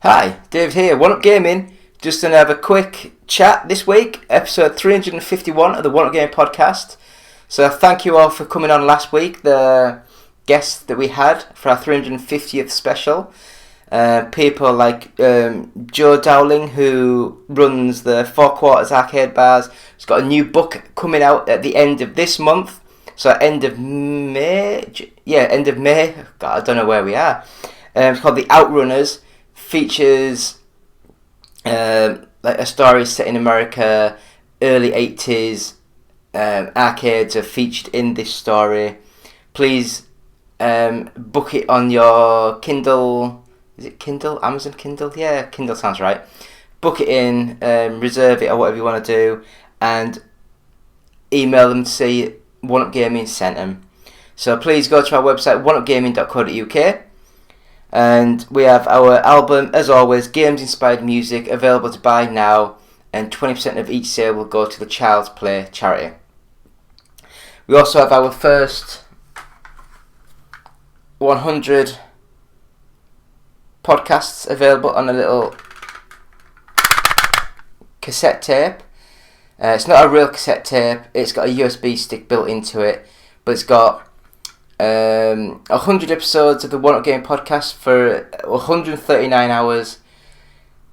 Hi, Dave here, One Up Gaming. Just going to have a quick chat this week, episode 351 of the One Up Gaming podcast. So thank you all for coming on last week, the guests that we had for our 350th special. People like Joe Dowling, who runs the Four Quarters Arcade Bars. He's got a new book coming out at the end of this month. So end of May. God, I don't know where we are. It's called The Outrunners. Features like a story set in America, early 80s. Arcades are featured in this story. Please book it on your Kindle. Is it Kindle? Amazon Kindle? Yeah, Kindle sounds right. Book it in, reserve it or whatever you want to do, and email them to say One Up Gaming sent them. So please go to our website, oneupgaming.co.uk. And we have our album, as always, Games Inspired Music, available to buy now, and 20% of each sale will go to the Child's Play charity. We also have our first 100 podcasts available on a little cassette tape. It's not a real cassette tape, it's got a USB stick built into it, but it's got 100 episodes of the One Up Game podcast for 139 hours.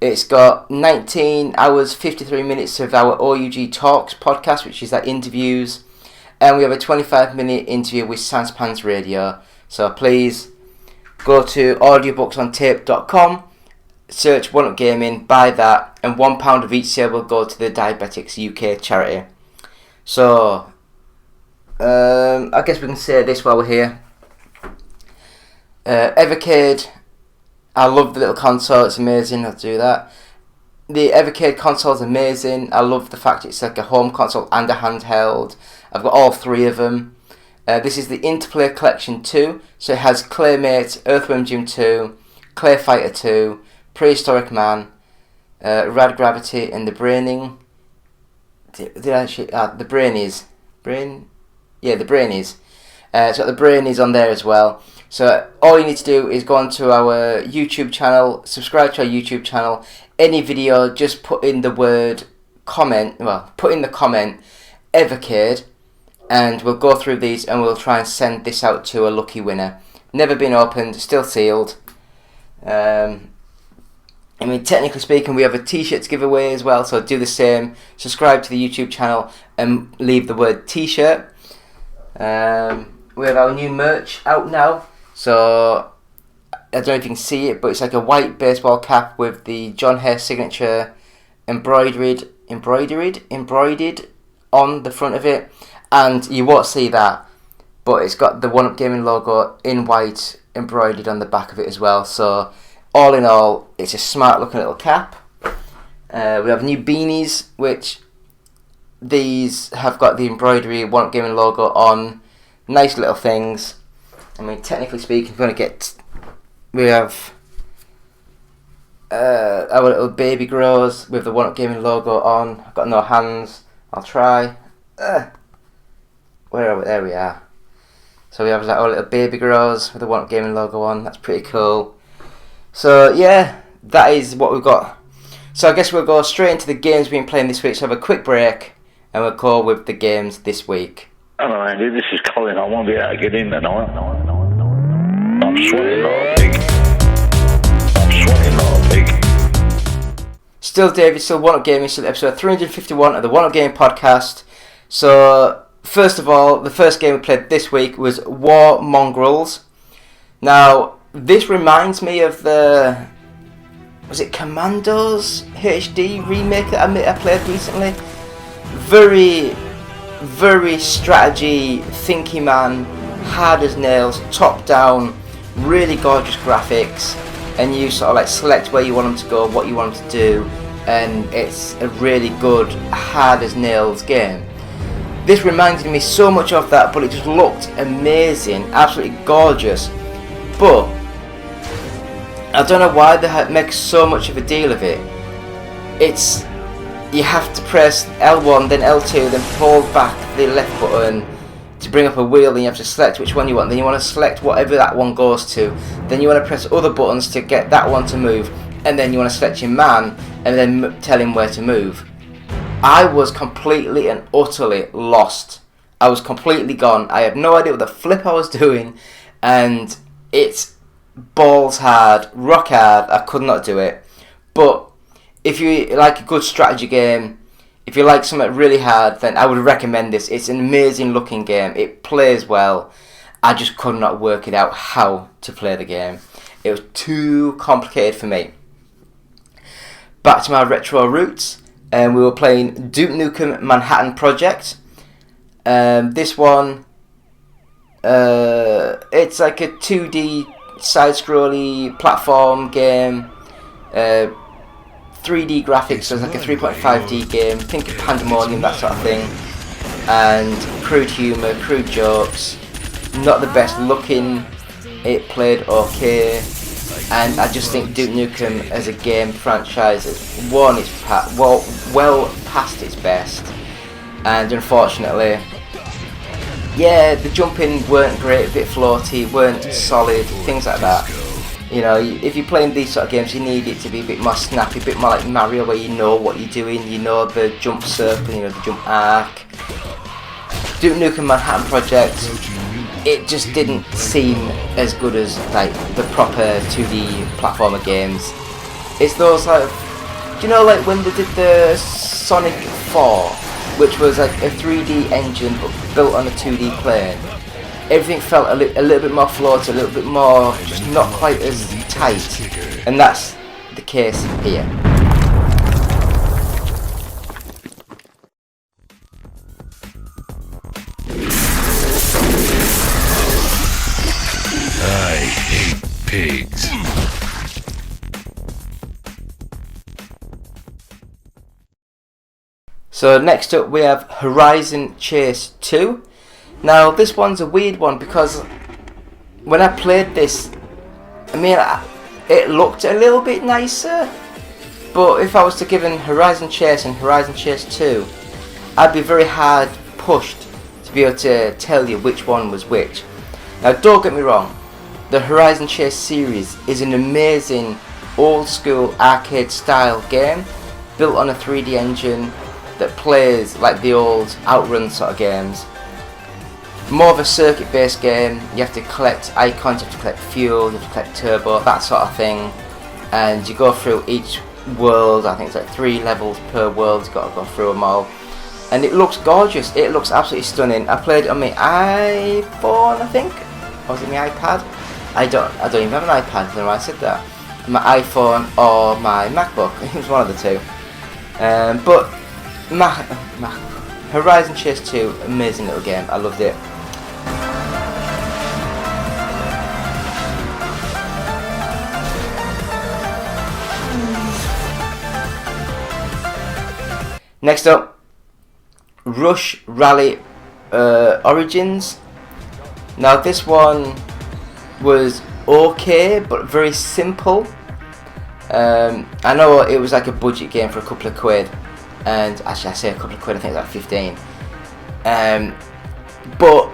It's got 19 hours 53 minutes of our OUG Talks podcast, which is like interviews, and we have a 25-minute interview with Sanspans Radio. So please go to audiobooksontape.com, search One Up Gaming, buy that, and £1 of each sale will go to the Diabetics UK charity. So I guess we can say this while we're here. Evercade, I love the little console, it's amazing, I'll do that. The Evercade console is amazing. I love the fact it's like a home console and a handheld. I've got all three of them. This is the Interplay Collection 2, so it has Claymate, Earthworm Jim 2, Clay Fighter 2, Prehistoric Man, Rad Gravity, and the Braining. The Brainies. The Brainies. It's got the Brainies on there as well. So all you need to do is go onto our YouTube channel, subscribe to our YouTube channel. Any video, just put in the comment Evercade, and we'll go through these and we'll try and send this out to a lucky winner. Never been opened, still sealed. Technically speaking, we have a t-shirt to give away as well, so do the same. Subscribe to the YouTube channel and leave the word t-shirt. We have our new merch out now, so I don't know if you can see it, but it's like a white baseball cap with the John Hare signature embroidered on the front of it, and you won't see that, but it's got the One Up Gaming logo in white embroidered on the back of it as well. So all in all, it's a smart looking little cap. We have new beanies, which these have got the embroidery One Up Gaming logo on. Nice little things. Technically speaking, we have our little baby grows with the One Up Gaming logo on. I've got no hands. I'll try. Where are we? There we are. So we have our little baby grows with the One Up Gaming logo on. That's pretty cool. So yeah, that is what we've got. So I guess we'll go straight into the games we've been playing this week. So have a quick break and we'll go with the games this week. Hello Andy, this is Colin. I won't be able to get in tonight. I'm sweating like a pig. Still David, still One Up Gaming, still episode 351 of the One Up Gaming podcast. So first of all, the first game we played this week was War Mongrels. Now, this reminds me of was it Commandos HD remake that I played recently? Very strategy, thinky man, hard as nails, top down, really gorgeous graphics, and you sort of like select where you want them to go, what you want them to do, and it's a really good, hard as nails game. This reminded me so much of that, but it just looked amazing, absolutely gorgeous. But I don't know why they make so much of a deal of it. You have to press L1, then L2, then hold back the left button to bring up a wheel, then you have to select which one you want, then you want to select whatever that one goes to, then you want to press other buttons to get that one to move, and then you want to select your man, and then tell him where to move. I was completely and utterly lost. I was completely gone. I had no idea what the flip I was doing, and it's balls hard, rock hard. I could not do it. But if you like a good strategy game, if you like something really hard, then I would recommend this. It's an amazing looking game. It plays well. I just could not work it out how to play the game. It was too complicated for me. Back to my retro roots, and we were playing Duke Nukem Manhattan Project. This one, it's like a 2D side-scrolly platform game. 3D graphics, so it's like a 3.5D game. Think of Pandemonium, that sort of thing. And crude humour, crude jokes. Not the best looking. It played okay. And I just think Duke Nukem as a game franchise has worn its well past its best. And unfortunately, yeah, the jumping weren't great, a bit floaty, weren't solid, things like that. You know, if you're playing these sort of games, you need it to be a bit more snappy, a bit more like Mario, where you know what you're doing, you know the jump circle, you know the jump arc. Duke Nukem Manhattan Project, it just didn't seem as good as like the proper 2D platformer games. It's those like, do you know like when they did the Sonic 4, which was like a 3D engine but built on a 2D plane? Everything felt a little bit more floaty, a little bit more, just not quite as tight. And that's the case here. I hate pigs. So next up we have Horizon Chase 2. Now this one's a weird one because when I played this, I mean, it looked a little bit nicer, but if I was to give Horizon Chase and Horizon Chase 2, I'd be very hard pushed to be able to tell you which one was which. Now don't get me wrong, the Horizon Chase series is an amazing old school arcade style game built on a 3D engine that plays like the old Outrun sort of games. More of a circuit based game. You have to collect icons, you have to collect fuel, you have to collect turbo, that sort of thing, and you go through each world. I think it's like 3 levels per world, you've got to go through them all, and it looks gorgeous, it looks absolutely stunning. I played it on my iPhone, I think, or was it my iPad? I don't even have an iPad, I don't know why I said that. My iPhone or my MacBook, it was one of the two. But Horizon Chase 2, amazing little game, I loved it. Next up, Rush Rally Origins. Now this one was okay, but very simple. I know it was like a budget game for a couple of quid, and actually I say a couple of quid, I think it's like 15. But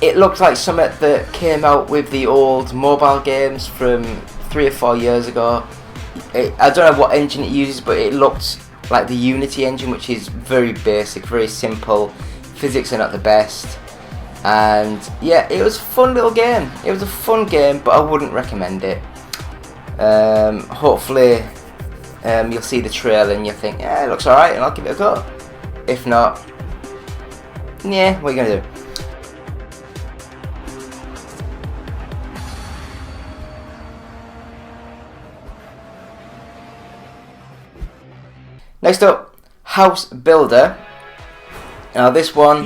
it looked like something that came out with the old mobile games from 3 or 4 years ago. I don't know what engine it uses, but it looked like the Unity engine, which is very basic, very simple. Physics are not the best, and yeah, it was a fun little game. It was a fun game, but I wouldn't recommend it. Hopefully you'll see the trailer and you'll think, yeah, it looks alright, and I'll give it a go. If not, yeah, what are you gonna do? Next up, House Builder. Now this one,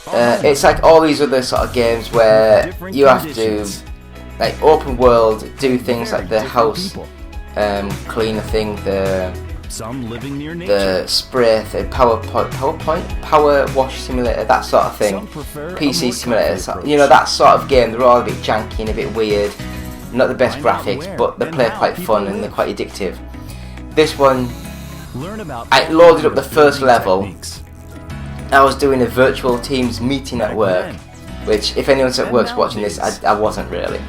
it's like all these other sort of games where you have to, like, open world, do things like the house cleaner thing, the spray, the power wash simulator, that sort of thing, PC simulator, you know, that sort of game. They're all a bit janky and a bit weird, not the best graphics, but they play quite fun and they're quite addictive. This one, I loaded up the first level. I was doing a virtual Teams meeting at work, which, if anyone's at work's watching this, I wasn't really.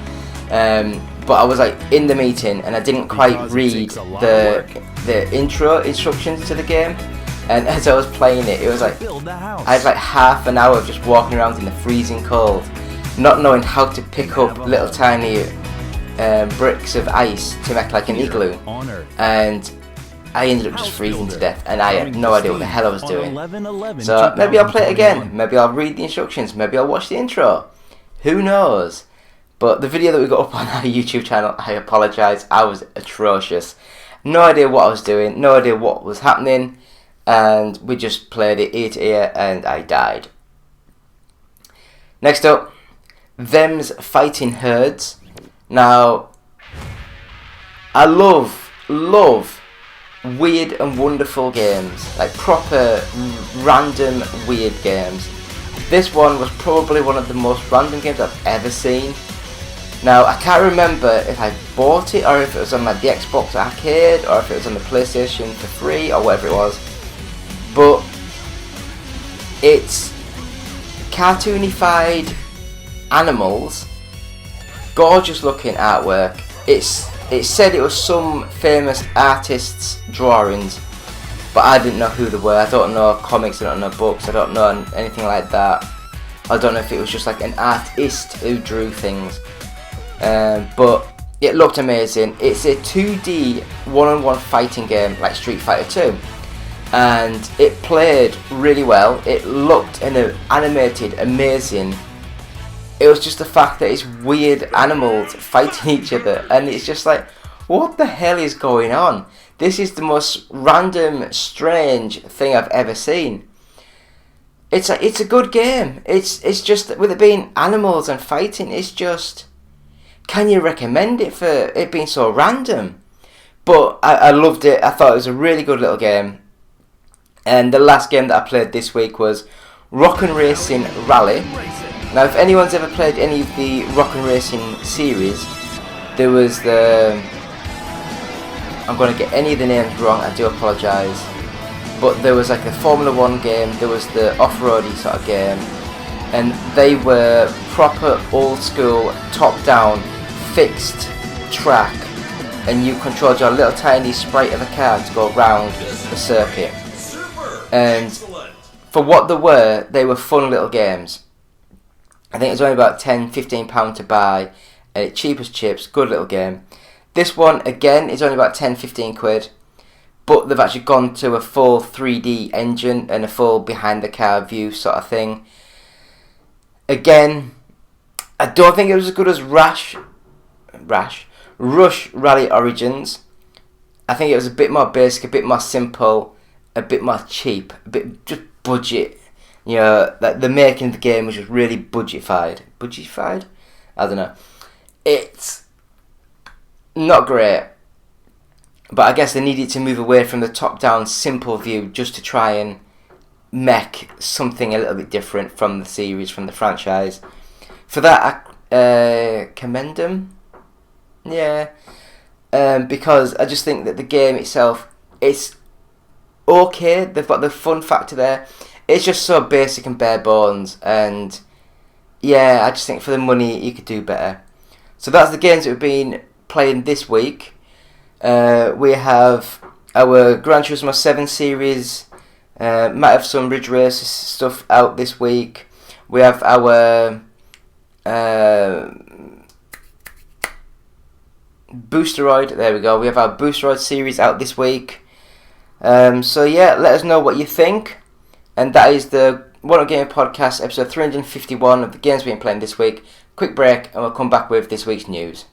but I was like in the meeting and I didn't quite read the intro instructions to the game. And as I was playing it, it was like I had like half an hour of just walking around in the freezing cold, not knowing how to pick up little tiny bricks of ice to make like an igloo, and I ended up just freezing to death, and I had no idea what the hell I was doing. So maybe I'll play it again, maybe I'll read the instructions, maybe I'll watch the intro, who knows. But the video that we got up on our YouTube channel, I apologise, I was atrocious. No idea what I was doing, no idea what was happening, and we just played it ear to ear and I died. Next up, Them's Fighting Herds. Now, I love weird and wonderful games, like proper random weird games. This one was probably one of the most random games I've ever seen. Now, I can't remember if I bought it or if it was on the Xbox Arcade or if it was on the PlayStation for free or whatever it was. But it's cartoonified animals, gorgeous looking artwork. It said it was some famous artist's drawings, but I didn't know who they were. I don't know comics, I don't know books, I don't know anything like that. I don't know if it was just like an artist who drew things. But it looked amazing. It's a 2D one-on-one fighting game like Street Fighter 2. And it played really well. It looked and animated amazing. It was just the fact that it's weird animals fighting each other, and it's just like, what the hell is going on? This is the most random, strange thing I've ever seen. It's a good game. It's just, with it being animals and fighting, it's just, can you recommend it for it being so random? But I loved it. I thought it was a really good little game. And the last game that I played this week was Rock 'n' Racing Rally. Now, if anyone's ever played any of the Rock 'n' Racing series, there was the... I'm going to get any of the names wrong, I do apologise. But there was like the Formula 1 game, there was the off-roady sort of game. And they were proper old school, top-down, fixed track. And you controlled your little tiny sprite of a car to go round the circuit. And for what they were fun little games. I think it was only about £10-15 to buy, and it's cheap as chips, good little game. This one, again, is only about 10-15 quid, but they've actually gone to a full 3D engine and a full behind the car view sort of thing. Again, I don't think it was as good as Rush Rally Origins. I think it was a bit more basic, a bit more simple, a bit more cheap, a bit just budget. You know, like the making of the game was just really budgetified. Budgetified? I don't know. It's not great, but I guess they needed to move away from the top-down simple view just to try and make something a little bit different from the series, from the franchise. For that, I commend them. Yeah. Because I just think that the game itself, it's okay. They've got the fun factor there. It's just so basic and bare bones, and yeah, I just think for the money you could do better. So that's the games that we've been playing this week. We have our Gran Turismo 7 series, might have some Ridge Race stuff out this week. We have our Boosteroid, there we go, we have our Boosteroid series out this week. So yeah, let us know what you think. And that is the One Up Game Podcast, episode 351 of the games we've been playing this week. Quick break, and we'll come back with this week's news.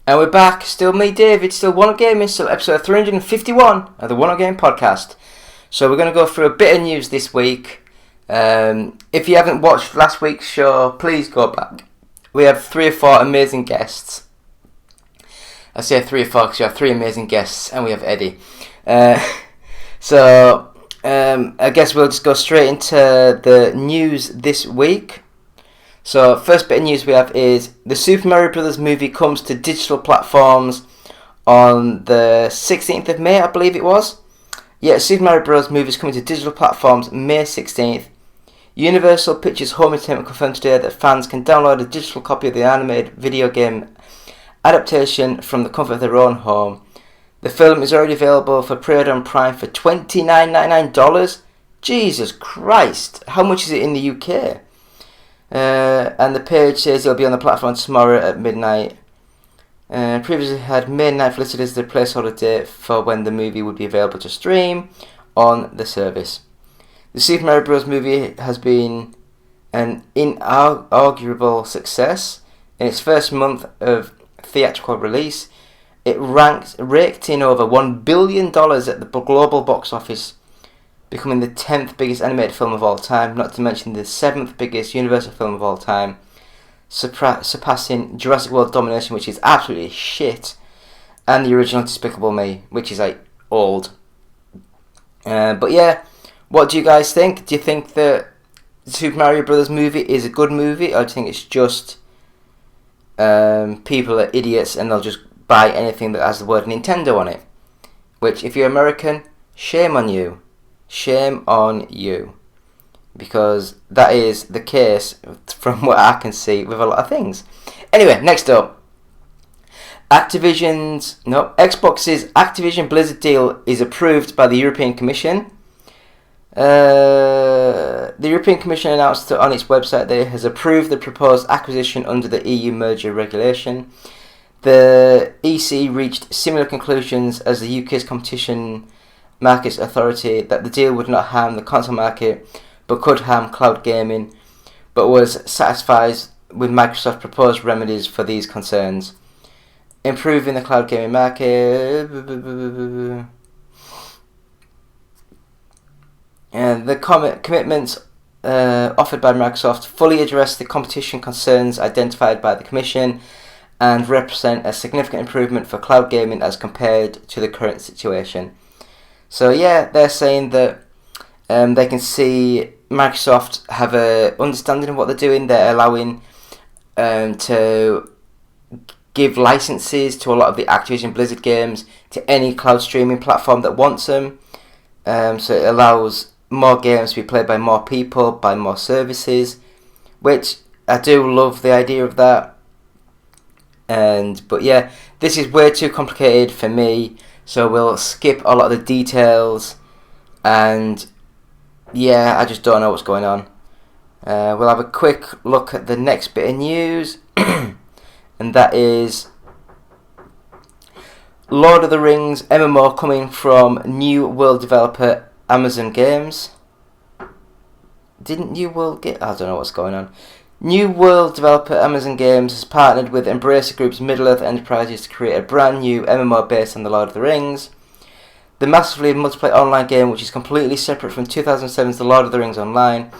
And we're back, still me, David, still One Up Gaming, still episode 351 of the One Up Game Podcast. So we're going to go through a bit of news this week. If you haven't watched last week's show, please go back. We have 3 or 4 amazing guests. I say 3 or 4 because we have 3 amazing guests and we have Eddie. So I guess we'll just go straight into the news this week. So first bit of news we have is the Super Mario Bros. Movie comes to digital platforms on the 16th of May, I believe it was. Yeah, Super Mario Bros. Movie is coming to digital platforms May 16th. Universal Pictures Home Entertainment confirmed today that fans can download a digital copy of the animated video game adaptation from the comfort of their own home. The film is already available for pre-order on Prime for $29.99. Jesus Christ! How much is it in the UK? And the page says it'll be on the platform tomorrow at midnight. Previously had May 9th listed as the placeholder date for when the movie would be available to stream on the service. The Super Mario Bros. Movie has been an inarguable success. In its first month of theatrical release, it raked in over $1 billion at the global box office, becoming the 10th biggest animated film of all time, not to mention the 7th biggest Universal film of all time, surpassing Jurassic World Domination, which is absolutely shit, and the original Despicable Me, which is like old. But yeah, what do you guys think? Do you think that the Super Mario Brothers movie is a good movie, or do you think it's just people are idiots and they'll just buy anything that has the word Nintendo on it? Which, if you're American, shame on you. Shame on you. Because that is the case from what I can see with a lot of things. Anyway, next up. Xbox's Activision Blizzard deal is approved by the European Commission. The European Commission announced on its website that it has approved the proposed acquisition under the EU merger regulation. The EC reached similar conclusions as the UK's Competition Markets Authority that the deal would not harm the console market but could harm cloud gaming, but was satisfied with Microsoft's proposed remedies for these concerns. Improving the cloud gaming market. And the commitments offered by Microsoft fully address the competition concerns identified by the Commission and represent a significant improvement for cloud gaming as compared to the current situation. So yeah, they're saying that they can see Microsoft have a understanding of what they're doing. They're allowing to give licenses to a lot of the Activision Blizzard games to any cloud streaming platform that wants them. So it allows more games to be played by more people, by more services, which I do love the idea of that. But yeah, this is way too complicated for me, so we'll skip a lot of the details, and yeah, I just don't know what's going on. We'll have a quick look at the next bit of news, and that is Lord of the Rings MMO coming from New World developer Amazon Games. Didn't New World get... I don't know what's going on. New World developer Amazon Games has partnered with Embracer Group's Middle-earth Enterprises to create a brand new MMO based on The Lord of the Rings. The massively multiplayer online game, which is completely separate from 2007's The Lord of the Rings Online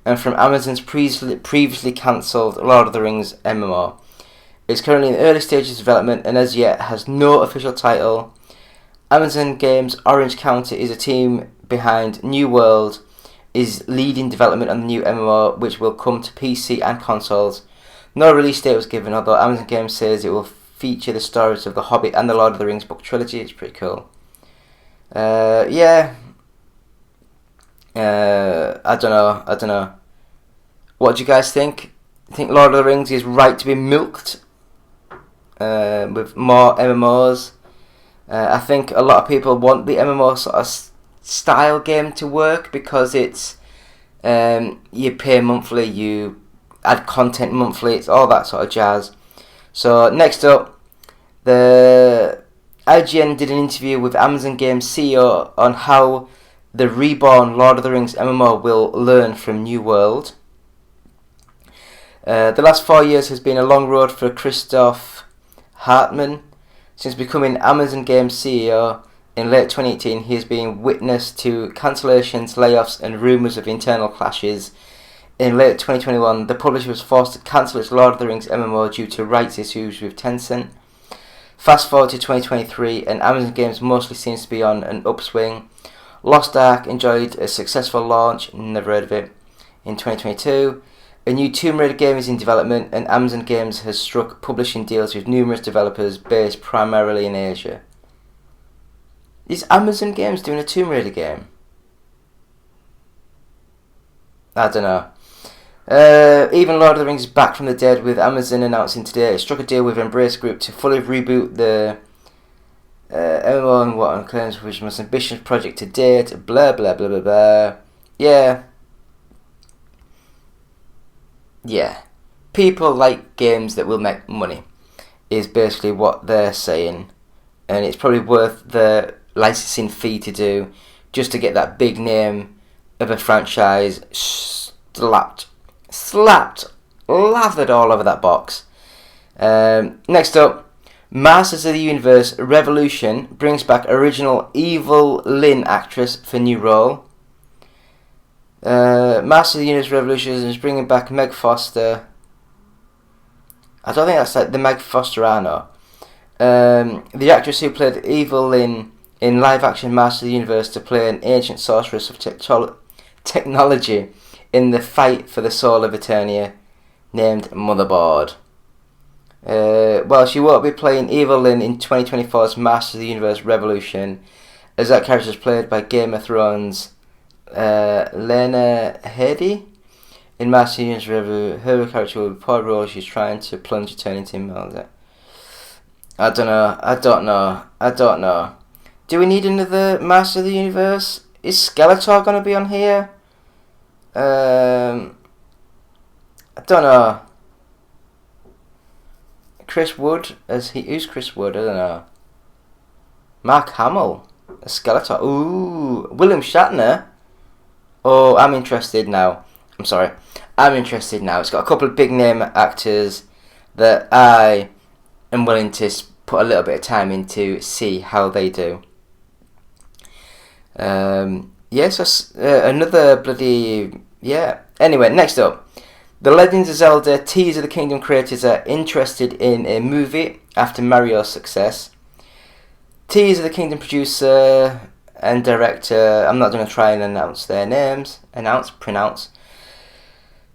and from Amazon's previously cancelled Lord of the Rings MMO. It's currently in the early stages of development and as yet has no official title. Amazon Games Orange County is a team behind New World, is leading development on the new MMO, which will come to PC and consoles. No release date was given, although Amazon Games says it will feature the stories of The Hobbit and The Lord of the Rings book trilogy. It's pretty cool. I don't know. What do you guys think? I think Lord of the Rings is right to be milked with more MMOs. I think a lot of people want the MMO sort of style game to work because it's you pay monthly, you add content monthly, it's all that sort of jazz. So next up, the IGN did an interview with Amazon Games CEO on how the reborn Lord of the Rings MMO will learn from New World. The last 4 years has been a long road for Christoph Hartmann. Since becoming Amazon Games CEO in late 2018, he has been witness to cancellations, layoffs and rumours of internal clashes. In late 2021, the publisher was forced to cancel its Lord of the Rings MMO due to rights issues with Tencent. Fast forward to 2023, and Amazon Games mostly seems to be on an upswing. Lost Ark enjoyed a successful launch, never heard of it, in 2022. A new Tomb Raider game is in development, and Amazon Games has struck publishing deals with numerous developers based primarily in Asia. Is Amazon Games doing a Tomb Raider game? I don't know. Even Lord of the Rings is back from the dead, with Amazon announcing today it struck a deal with Embrace Group to fully reboot the MMO and what on claims which most ambitious project to date. Blah blah blah blah blah. Yeah. People like games that will make money, is basically what they're saying, and it's probably worth the licensing fee to do, just to get that big name of a franchise lathered all over that box. Next up, Masters of the Universe Revolution brings back original Evil Lynn actress for new role. Masters of the Universe Revolution is bringing back Meg Foster. I don't think that's like the Meg Foster I know. The actress who played Evil Lynn in live-action Masters of the Universe to play an ancient sorceress of technology in the fight for the soul of Eternia, named Motherboard. Well, she won't be playing Evil Lynn in 2024's Masters of the Universe Revolution, as that character is played by Game of Thrones' Lena Headey. In Masters of the Universe Revolution, her character will be poor role. She's trying to plunge eternity in Melda. I don't know. Do we need another Master of the Universe? Is Skeletor going to be on here? I don't know. Chris Wood who's Chris Wood? I don't know. Mark Hamill as Skeletor. Ooh, William Shatner. Oh, I'm interested now. It's got a couple of big name actors that I am willing to put a little bit of time into, see how they do. Another bloody... Yeah. Anyway, next up. The Legends of Zelda Tears of the Kingdom creators are interested in a movie after Mario's success. Tears of the Kingdom producer and director, I'm not going to try and announce their names. Pronounce.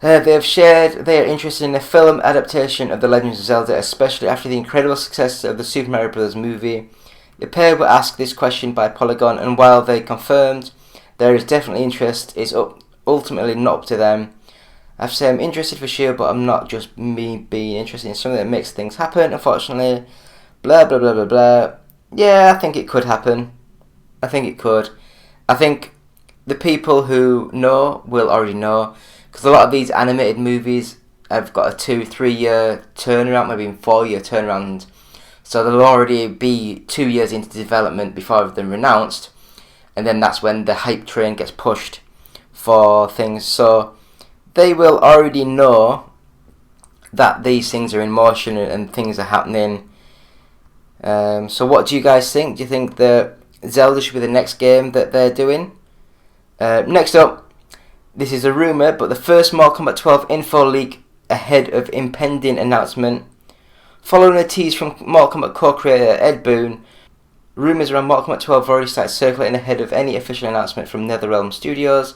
They have shared they are interested in a film adaptation of The Legends of Zelda, especially after the incredible success of the Super Mario Bros. Movie. The pair were asked this question by Polygon, and while they confirmed there is definitely interest, it's ultimately not up to them. I have to say I'm interested for sure, but I'm not just me being interested in something that makes things happen, unfortunately. Blah, blah, blah, blah, blah. Yeah, I think it could happen. I think it could. I think the people who know will already know, because a lot of these animated movies have got a 2-3 year turnaround, maybe even 4-year turnaround. So they'll already be 2 years into development before they're announced, and then that's when the hype train gets pushed for things. So they will already know that these things are in motion and things are happening. So what do you guys think? Do you think that Zelda should be the next game that they're doing? Next up, this is a rumour, but the first Mortal Kombat 12 info leak ahead of impending announcement. Following a tease from Mortal Kombat co-creator Ed Boon, rumours around Mortal Kombat 12 have already started circulating ahead of any official announcement from NetherRealm Studios.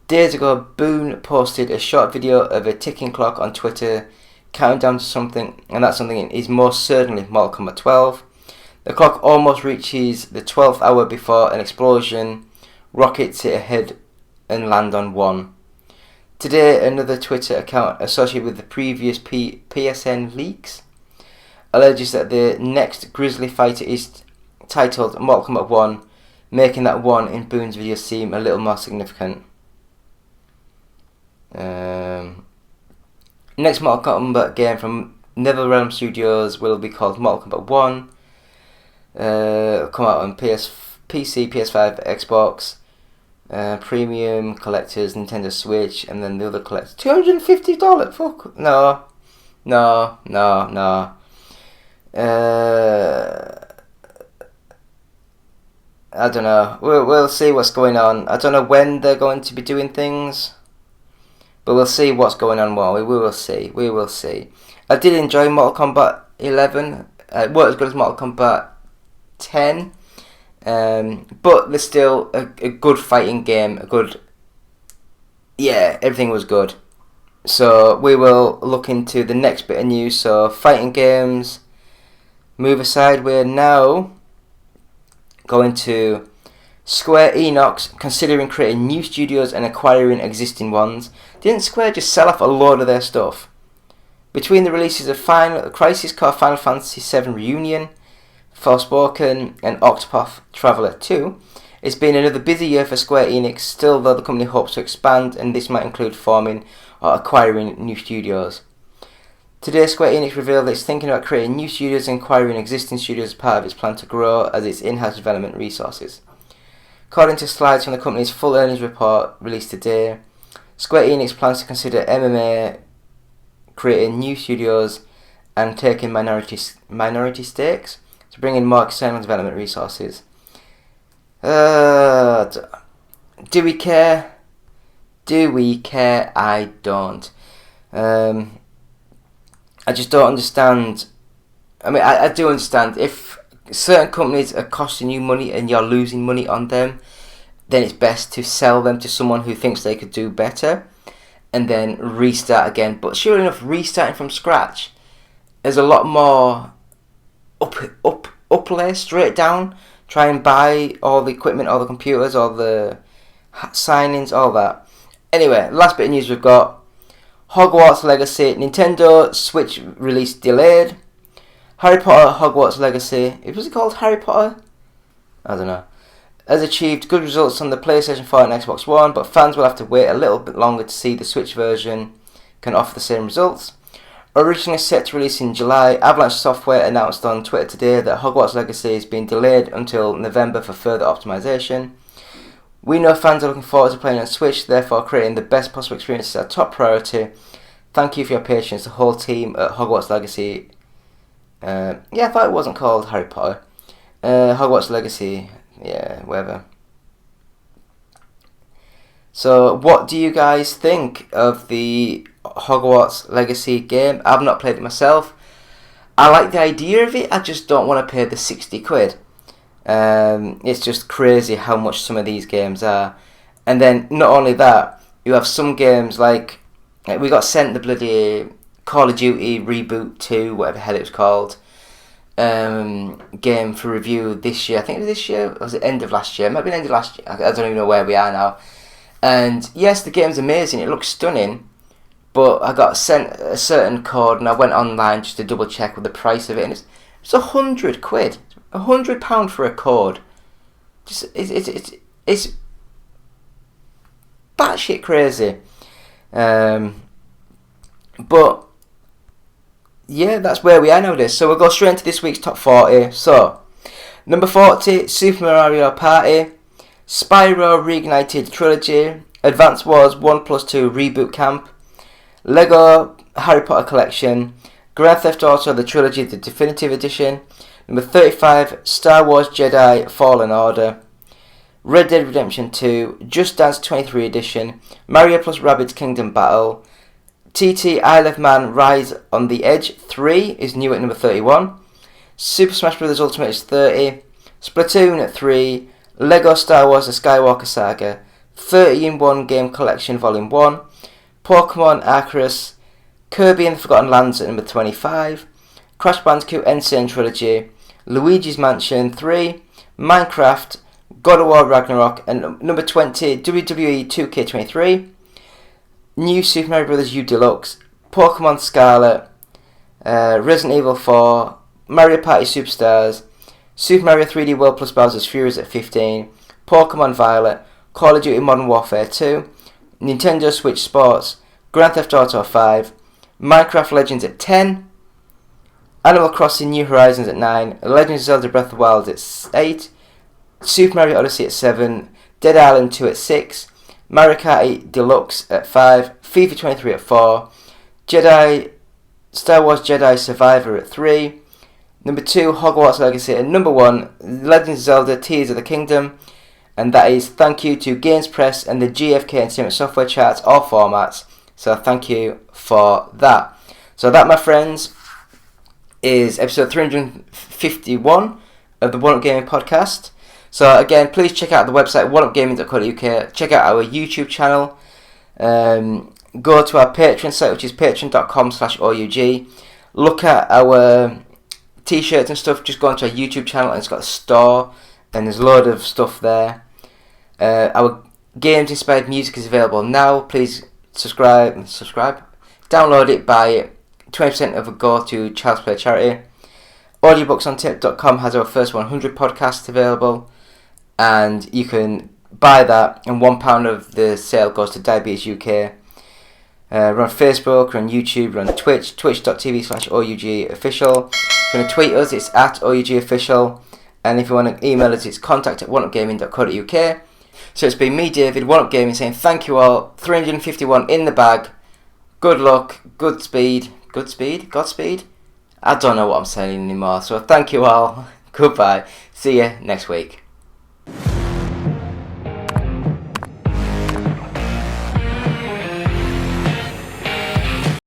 Days ago, Boon posted a short video of a ticking clock on Twitter, counting down to something, and that something is most certainly Mortal Kombat 12. The clock almost reaches the 12th hour before an explosion rockets it ahead and land on 1. Today, another Twitter account associated with the previous PSN leaks alleges that the next Grizzly fighter is titled Mortal Kombat 1, making that 1 in Boon's video seem a little more significant. Next Mortal Kombat game from NetherRealm Studios will be called Mortal Kombat 1. It'll come out on PC, PS5, Xbox, Premium, Collectors, Nintendo Switch, and then the other collectors. $250? Fuck. No. I don't know. We'll see what's going on. I don't know when they're going to be doing things, but we'll see what's going on. Well, we will see. I did enjoy Mortal Kombat 11. It wasn't as good as Mortal Kombat 10, but there's still a good fighting game. Everything was good. So we will look into the next bit of news. So fighting games, move aside. We're now going to Square Enix considering creating new studios and acquiring existing ones. Didn't Square just sell off a load of their stuff? Between the releases of Crisis Core Final Fantasy VII Reunion, Forspoken, and Octopath Traveler 2, it's been another busy year for Square Enix, still though the company hopes to expand, and this might include forming or acquiring new studios. Today, Square Enix revealed that it's thinking about creating new studios and acquiring existing studios as part of its plan to grow as its in-house development resources. According to slides from the company's full earnings report released today, Square Enix plans to consider MMA, creating new studios, and taking minority stakes to bring in more external development resources. Do we care? Do we care? I don't. I just don't understand. I mean, I do understand if certain companies are costing you money and you're losing money on them, then it's best to sell them to someone who thinks they could do better and then restart again. But sure enough, restarting from scratch is a lot more uplay, straight down. Try and buy all the equipment, all the computers, all the signings, all that. Anyway, last bit of news we've got. Hogwarts Legacy, Nintendo Switch release delayed. Harry Potter Hogwarts Legacy, was it called Harry Potter? I don't know. Has achieved good results on the PlayStation 4 and Xbox One, but fans will have to wait a little bit longer to see the Switch version can offer the same results. Originally set to release in July, Avalanche Software announced on Twitter today that Hogwarts Legacy is being delayed until November for further optimization. We know fans are looking forward to playing on Switch, therefore creating the best possible experience is our top priority. Thank you for your patience, the whole team at Hogwarts Legacy. I thought it wasn't called Harry Potter. Hogwarts Legacy, whatever. So, what do you guys think of the Hogwarts Legacy game? I've not played it myself. I like the idea of it, I just don't want to pay the 60 quid. It's just crazy how much some of these games are. And then, not only that, you have some games like we got sent the bloody Call of Duty Reboot 2, whatever the hell it was called, game for review this year. I think it was this year, or was it end of last year? It might be end of last year, I don't even know where we are now. And yes, the game's amazing, it looks stunning, but I got sent a certain code and I went online just to double check with the price of it, and it's 100 quid, £100 for a code. Just it's batshit crazy. But yeah, that's where we are nowadays. So we'll go straight into this week's top 40. So number 40, Super Mario Party, Spyro Reignited Trilogy, Advance Wars 1+2 Reboot Camp, Lego Harry Potter Collection, Grand Theft Auto The Trilogy The Definitive Edition, number 35, Star Wars Jedi Fallen Order, Red Dead Redemption 2, Just Dance 23 Edition, Mario plus Rabbids Kingdom Battle, TT Isle of Man Rise on the Edge 3 is new at number 31, Super Smash Bros. Ultimate is 30, Splatoon at 3, Lego Star Wars The Skywalker Saga, 30-in-1 Game Collection Volume 1, Pokemon Arceus, Kirby and the Forgotten Lands at number 25, Crash Bandicoot N. Sane Trilogy, Luigi's Mansion 3, Minecraft, God of War Ragnarok, and number 20, WWE 2K23, New Super Mario Bros. U Deluxe, Pokemon Scarlet, Resident Evil 4, Mario Party Superstars, Super Mario 3D World plus Bowser's Fury at 15, Pokemon Violet, Call of Duty Modern Warfare 2, Nintendo Switch Sports, Grand Theft Auto 5, Minecraft Legends at 10, Animal Crossing New Horizons at 9, Legend of Zelda Breath of the Wild at 8, Super Mario Odyssey at 7, Dead Island 2 at 6, Mario Kart Deluxe at 5, FIFA 23 at 4, Star Wars Jedi Survivor at 3, number 2 Hogwarts Legacy, and number 1 Legend of Zelda Tears of the Kingdom. And that is thank you to Games Press and the GFK Entertainment Software charts, all formats. So thank you for that. So that, my friends, is episode 351 of the One Up Gaming podcast. So again, please check out the website oneupgaming.co.uk. Check out our YouTube channel. Go to our Patreon site, which is patreon.com/OUG. Look at our t-shirts and stuff. Just go onto our YouTube channel and it's got a store. and there's a load of stuff there. Our games inspired music is available now. Please subscribe, download it, buy it. 20% of a go to Child's Play charity. Audiobooksontape.com has our first 100 podcasts available, and you can buy that, and £1 of the sale goes to Diabetes UK. We're on Facebook, we're on YouTube, we're on Twitch, twitch.tv/OUGofficial. If you want to tweet us, it's at OUGofficial, and if you want to email us, it's contact@oneupgaming.co.uk. So it's been me, David, One Up Gaming, saying thank you all. 351 in the bag. Good luck, Godspeed. I don't know what I'm saying anymore, so thank you all. Goodbye. See you next week.